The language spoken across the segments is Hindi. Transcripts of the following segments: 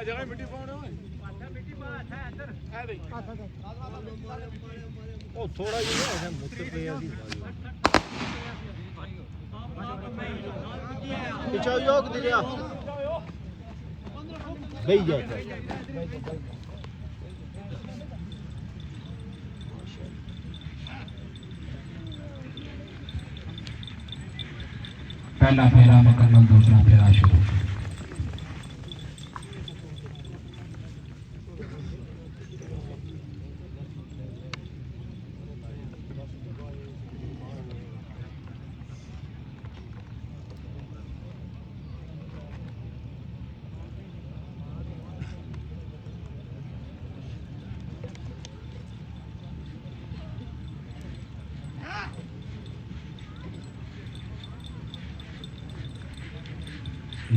जगह मिट्टी पाओ मिट्टी पा है इधर है भाई ओ थोड़ा ही है मुत्तर पे है पीछे योग दे दिया गई जाए पहला फेरा मुकम्मल, दूसरा फेरा शुरू।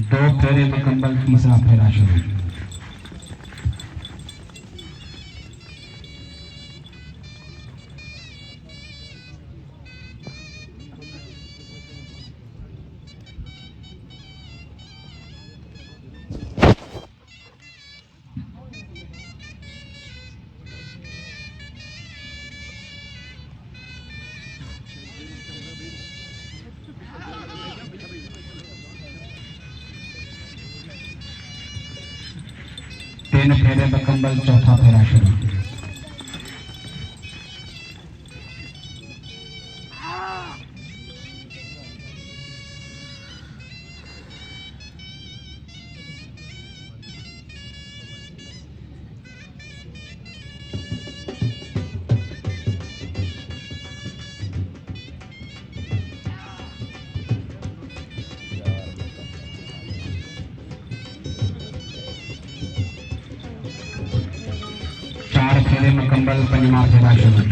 दो फेरे मुकम्मल, तीसरा फेरा शुरू। तीन फेरे मुकम्मल, चौथा फेरा शुरू। चार फेरे मुकम्मल, पंजवा फेरा शुरू।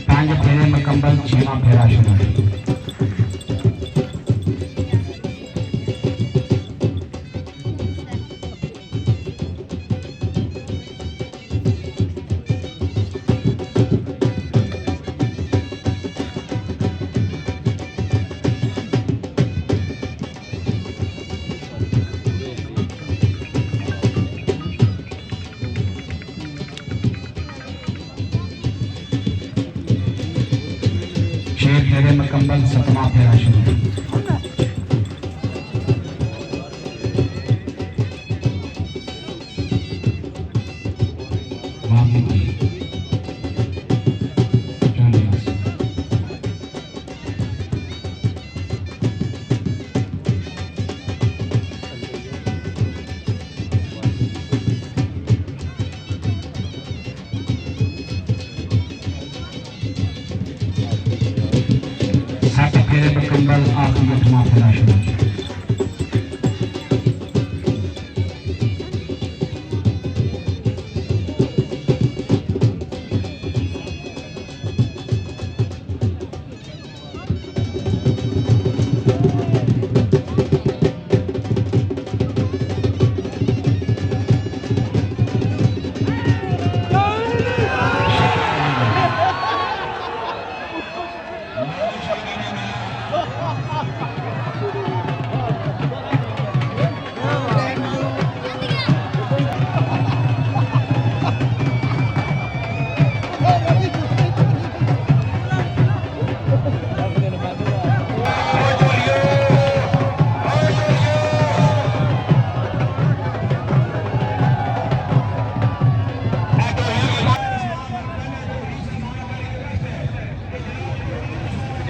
पांच फेरे मुकम्मल, छठवां फेरा शुरू। छह फेरे मुकम्मल, सतवां फेरा शुरू। सात फेरे मुकम्मल, आखिरी 8वां फेरा शुरू।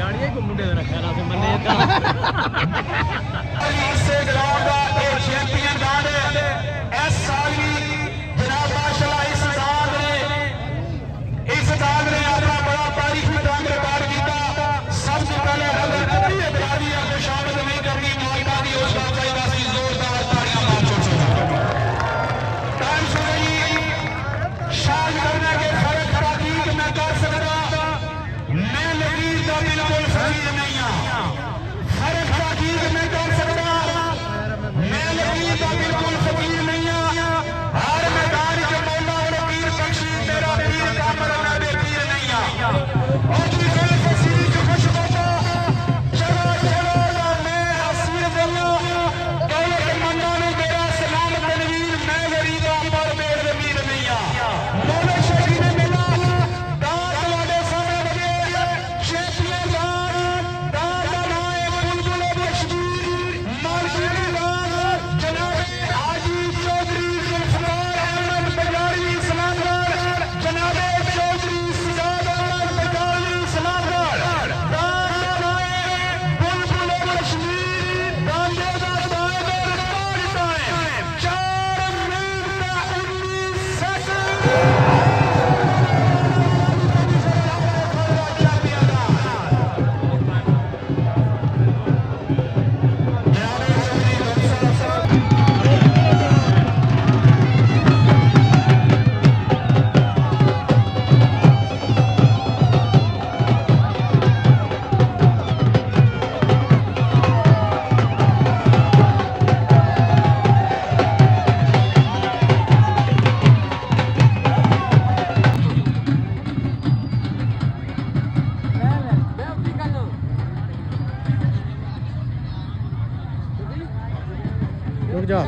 ਜਾਣੀਏ ਕੋ ਮੁੰਡੇ ਦਾ ਰੱਖਿਆ ਨਾ ਤੇ ਮੰਨੇ ਤਾਂ ਇਸੇ ਗਰਾਊਂਡ ਦਾ ਇਹ ਚੈਂਪੀਅਨ ਦਾਦ ਇਸ ਸਾਲ ਵੀ ਜਨਾਬ ਮਾਸ਼ਾਅੱਲਾ ਇਸ ਦਾਦ ਨੇ ਆਪਣਾ ਬੜਾ ਤਾਰੀਖੀ ਦਮ ਰਿਕਾਰਡ ਕੀਤਾ। ਸਭ ਤੋਂ ਪਹਿਲੇ ਅਗਰ ਕੋਈ ਇਤਰਾਜ਼ੀ ਆ ਕੋਈ ਸ਼ਾਮਲ ਨਹੀਂ ਕਰਨੀ ਮਾਲਕਾਂ ਦੀ ਉਸ ਦਾ ਚਾਹੀਦਾ ਸੀ ਜ਼ੋਰਦਾਰ ਤਾੜੀਆਂ ਮਾਰ ਚੁੱਕੋ। ਟਾਈਮ ਸੁਣੇ ਜੀ ਸ਼ਾਨ करने के फर्क ताकीद मैं कर सकता मैं लकीर का बिल्कुल फकीर नहीं हाँ फर्क ताकीद मैं कर सकता मैं लकीर का बिल्कुल फकीर नहीं हाँ हर मैदान के मौला और पीर बख्शी मेरा पीर का मरना बे पीर नहीं हाँ और जी दिल फसीर जो खुश होता चलो चलो मैं हसीर दिया दौलत मंदा ने मेरा सलाम तनवीर मैं गरीबा पर मेर जमीर नहीं हाँ मौला शरीफ ने मिला दाद वाले सामने बजे चैंपियन दाद बनाए बुलबुल बख्शीर मालकी दाद जनाब हाजी चौधरी जुल्फकार अहमद बजारी सलामगढ़ जनाब चौधरी सजाद अहमद बजारी सलामगढ़ दाद बनाए बुलबुल बख्शीर दादे दा दाएदार रिकॉर्ड टाइम 4 मिनट 19 सेकंड रुक जा